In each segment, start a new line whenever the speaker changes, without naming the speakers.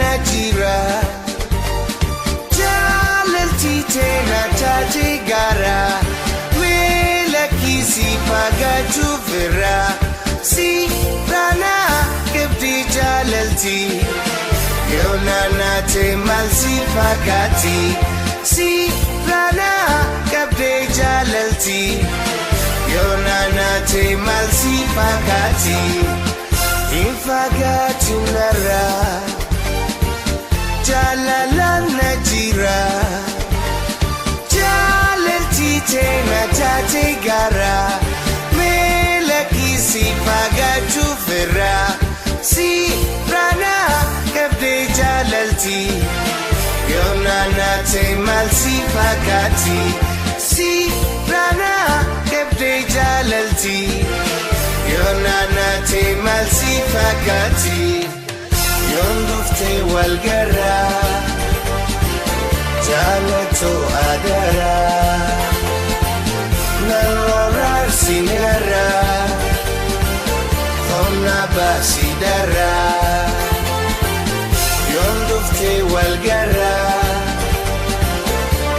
najira jalalti tena tajigara mela kisi pagaju vera si rana kebdi jalalti yona nate malsi pagati si rana kebdi jalalti yona nate malsi pagati infagati nara jalalan najira jalalti tena tajigara mela kisi pagaju vera si rana kebde jalalti yona nate malsi pagati si rana kebde jalalti yona nate malsi pagati yondufte walgara jalato adara narorar sinara thonna basidara yondufte walgara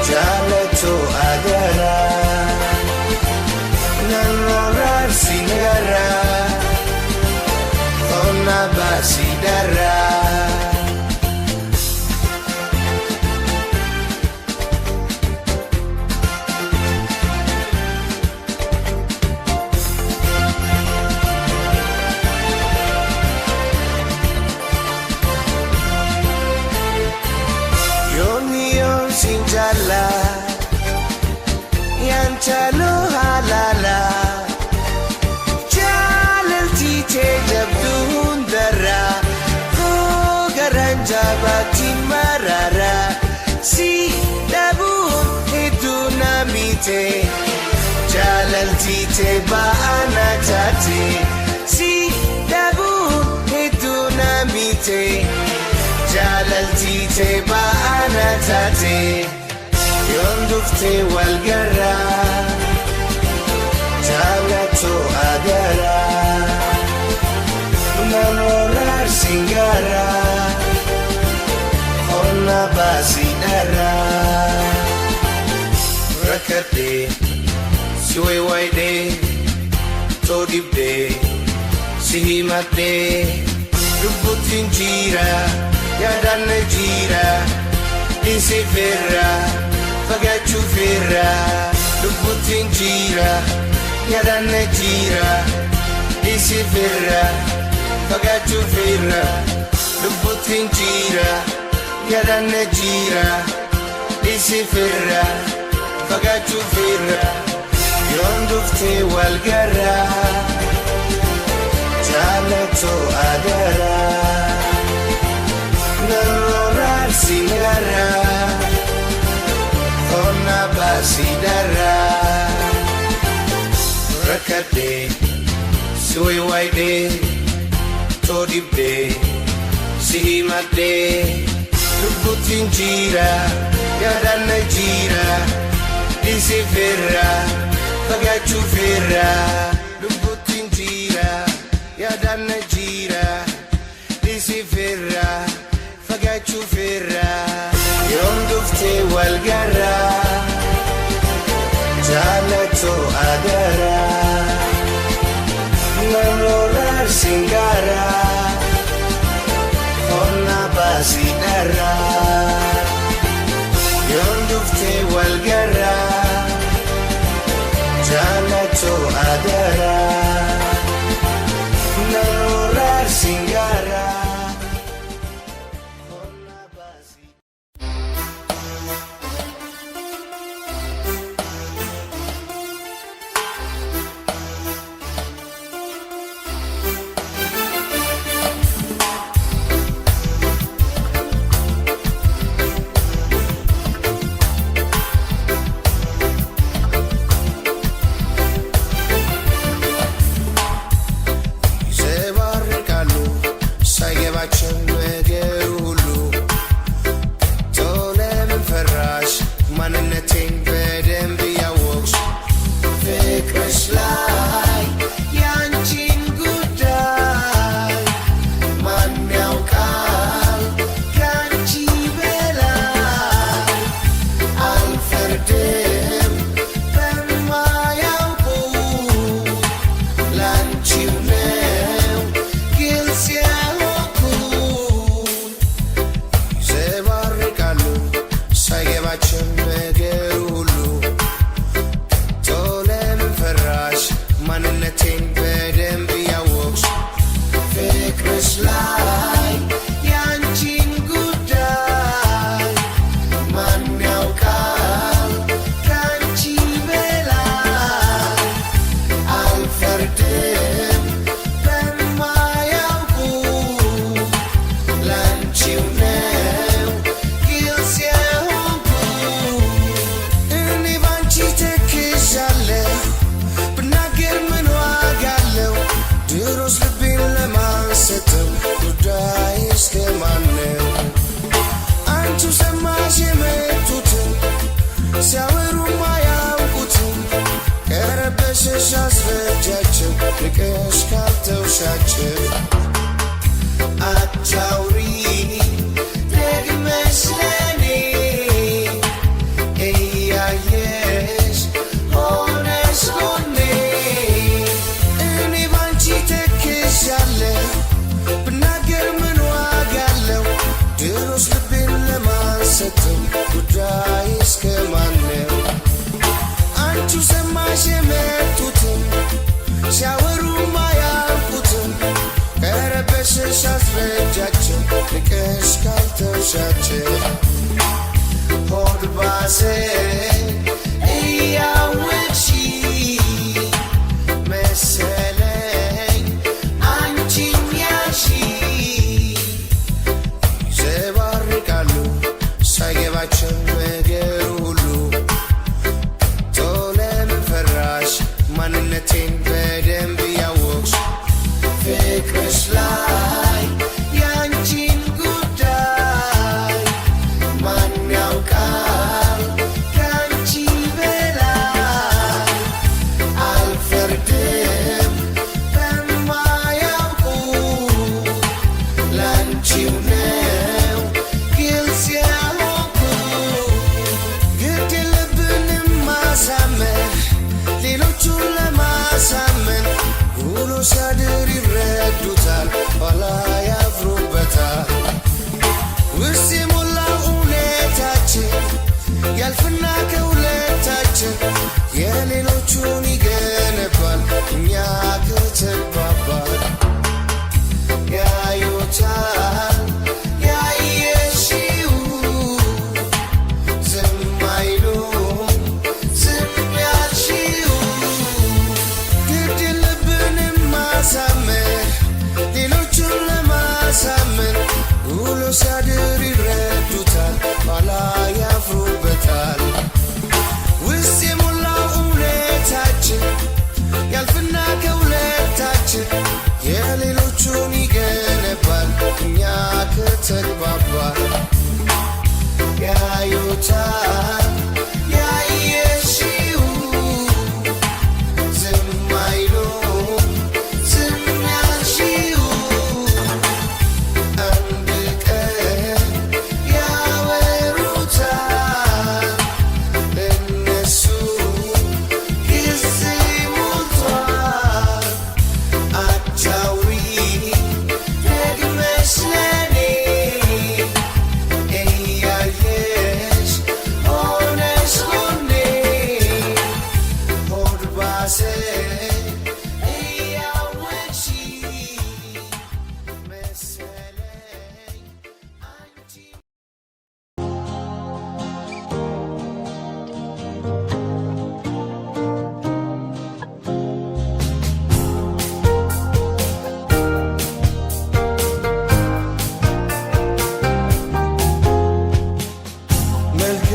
jalato adara narorar sinara thonna basidara sinjala yanchalo halala jalalti te jabdundara ko garanja bati marara si dabu hedunamite jalalti te baana tate si dabu hedunamite jalalti te baana tate yondufte walgara jalato adara narorar singara thonna basidara rakate siwe waide todibde sihimate rubutin jira yadan jira isi ferra fagachu ferra rubutin jira yadan jira isi ferra fagachu ferra rubutin jira yadan jira isi ferra fagachu ferra yondufte walgara jalato adara narorar sinara thonna basidara rakate suwe waide todibde sihimate rubutin jira yadan jira isi ferra fagachu ferra rubutin jira yadan jira isi ferra fagachu ferra yondufte walgara jalato adara narorar singara thonna basidara yondufte walgara jalato adara narorar singara ላይ ያንቺን ጉዳይ ማን ያውቃል ካንቺ በላይ አልፈርድም በማያውቁ ላንቺው ነው ግልጽ የሆንኩ እኔ ባንቺ ተክዣለሁ ብናገር ምን ዋጋ አለው ድሮስ ልቤን ለማንሰተው ጉዳይ እስከማን ነው አንቺው ሰማሽ የመጡትን ሲያወሩ ማያውቁትን ቀረበሽሽ አስረጃቸው ንቀሽ ካልተውሻቸው አታውሪ ደግመሽ ለኔ እያየሽ ሆነሽ ጎኔ እኔ ባንቺ ተክዣለሁ ብናገር ምን ዋጋ አለው ድሮስ ልቤን ለማንሰተው ጉዳይ እስከማን ነው አንቺው ሰማሽ የመጡትን ሲያወሩ ማያውቁትን ቀረበሽሽ አስረጃቸው ንቀሽ ካልተውሻቸው ሆድ ባሰኝ እያወቅሽ መሰለኝ አንቺን ያልሽ ይዘባርቃሉ ሳይገባቸው ነገሩ ሁሉ ቶሎ ለምን ፈራሽ ማንነቴን በደንብ ያወቅሽ ፍቅርሽ ላይ ያንቺን ጉዳይ ማን ያውቃል ካንቺ በላይ አልፈርድም በማያውቁ ላንቺው ነው ግልጽ የሆንኩ ግድ የለብንም ማሳመን ሌሎቹን ለማሳመን ውሎ ሲያድር ይረዱታል ኋላ ያፍሩበታል ውስጥ የሞላው እውነታችን ያልፍና ከሁለታችን የሌሎቹን ይገነባል እኛ ከተግባባን ያዩታል ያየሽው ዝም አይሉም ዝም ያልሽው ግድ የለብንም ማሳመን ሌሎቹን ለማሳመን ውሎ ሲያድር ይረዱታል ኋላ ያፍሩበታል ውስጥ የሞላው እውነታችን ያልፍና ከሁለታችን የሌሎቹን ይገነባል እኛ ከተግባባን ያዩታል ያየሽው ዝም አይሉም ዝም ያልሽው አንድ ቀን ያወሩታል እነሱ ጊዜ ሞልቷል አታውሪ ደግመሽ ለኔ እያየሽ ሆነሽ ጎኔ ሆድ ባሰኝ እያወቅሽ መሰለኝ አንቺ መልክ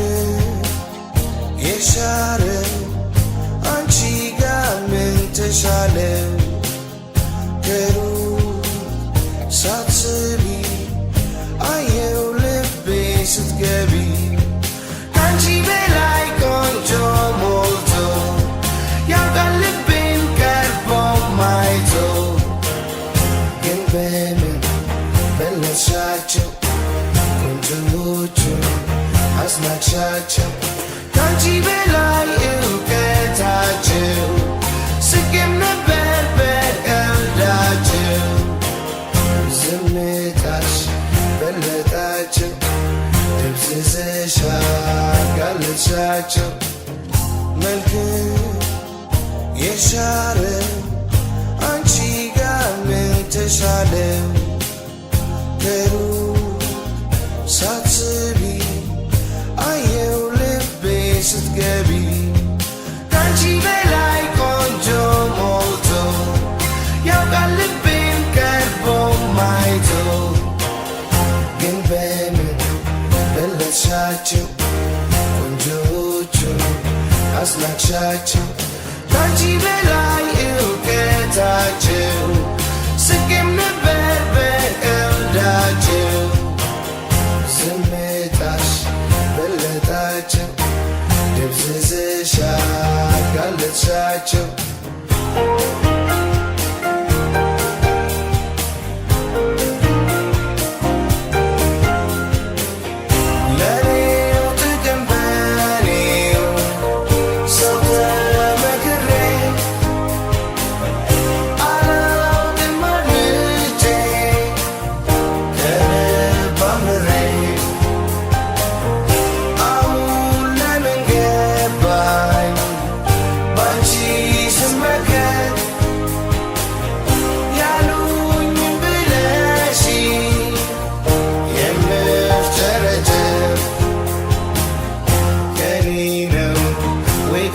የሻረው አንቺ ጋር ምን ተሻለው ከሩቅ ሳትስቢ አየው ልቤ ስትገቢ ካንቺ በላይ ቆንጆ ሞልቶ ያውቃል ልቤን ቀርቦ ማይቶ ግን በምን በለሻቸው ቆንጆዎቹን አስናቅሻቸው ካንቺ በላይ እውቀታቸው ስቄም ነበር በቀልዳቸው ዝምታሽ በለጣቸው ደብዝዘሽ አጋለጥሻቸው መልክ የሻረው አንቺ ጋር ምን ተሻለው በምን በለጥሻቸው ቆንጆቹ አስናቅሻቸው ካንቺ በላይ እውቀታቸው ስቄም ነበር በቀልዳቸው ዝምታሽ በለጣቸው ደብዝዝሽ አጋለጥሻቸው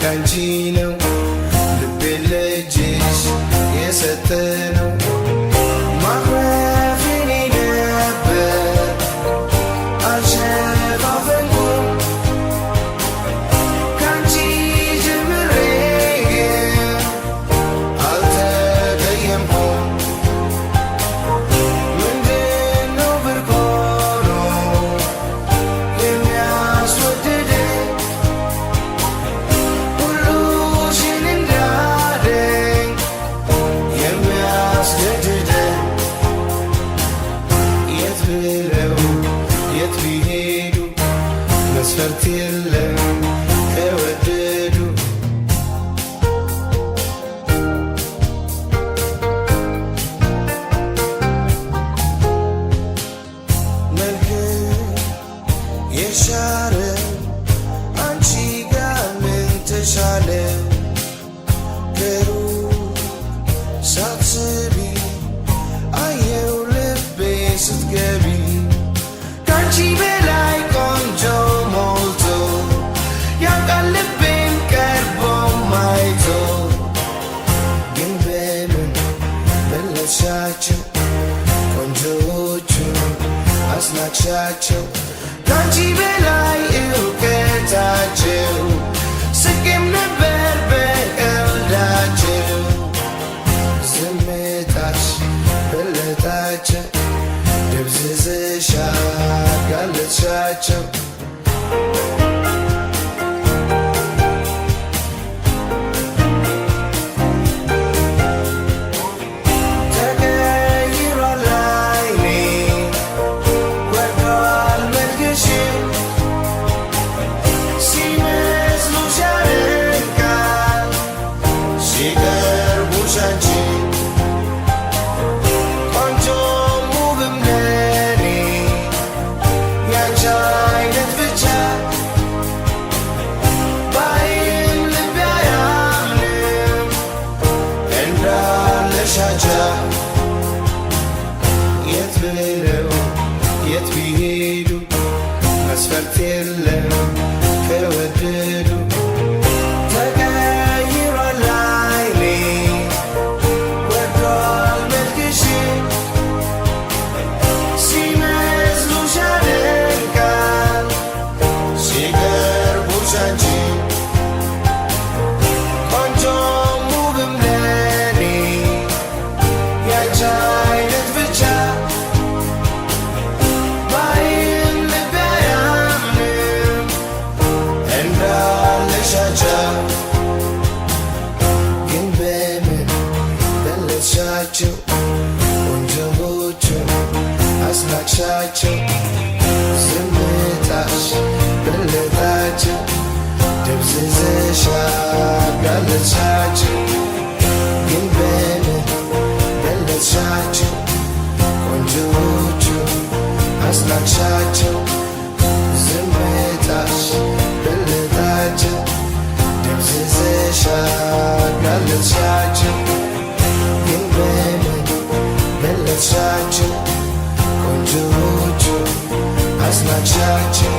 ካንቺ ነው ልቤ ለእጅሽ የሰጠነው ማረፍ የኔ ነበር አልሸፋፈንኩም ካንቺ ጀምሬ አልተቀየምኩም ምንድነው ብርቅ ሆኖ የሚያስወድደኝ የት ቢሄዱ መስፈርት የለም ከወደዱ መልክ የሻረ አንቺ ጋር ምን ተሻለ ከሩቅ ሳትስቢ አየው ልቤ ስትገቢ ካንቺ በላይ ቆንጆ ሞልቶ ያውቃል ልቤን ቀርቦ ማይቶ ግን በምን በለጥሻቸው ቆንጆቹ አስናቅሻቸው ካንቺ በላይ እውቀታቸው ስቄም ነበር በቀልዳቸው ዝምታሽ በለጣቸው ደብዝዝሽ አጋለጥሻቸው ተቀይሯል ዓይኔ ወርዷል መልክሽ ሲመስሉሽ ያደንቃል ሲቀርቡሽ አንቺ የት ብለው የት ቢሄዱ መስፈርት የለም ከወደዱ ተቀይሯል ዓይኔ ወርዷል መልክሽ ሲመስሉሽ ያደንቃል ሲቀርቡሽ አንቺ ግን በምን በለጥሻቸው ቆንጆቹ አስናቅሻቸው ዝምታሽ በለጣቸው ደብዝዝሽ አጋለጥሻቸው ግን በምን በለጥሻቸው ቆንጆቹ አስናቅሻቸው ዝምታሽ በለጣቸው ደብዝዝሽ አጋለጥሻቸው ግን በምን በለጥሻቸው ቆንጆቹ አስናቅሻቸው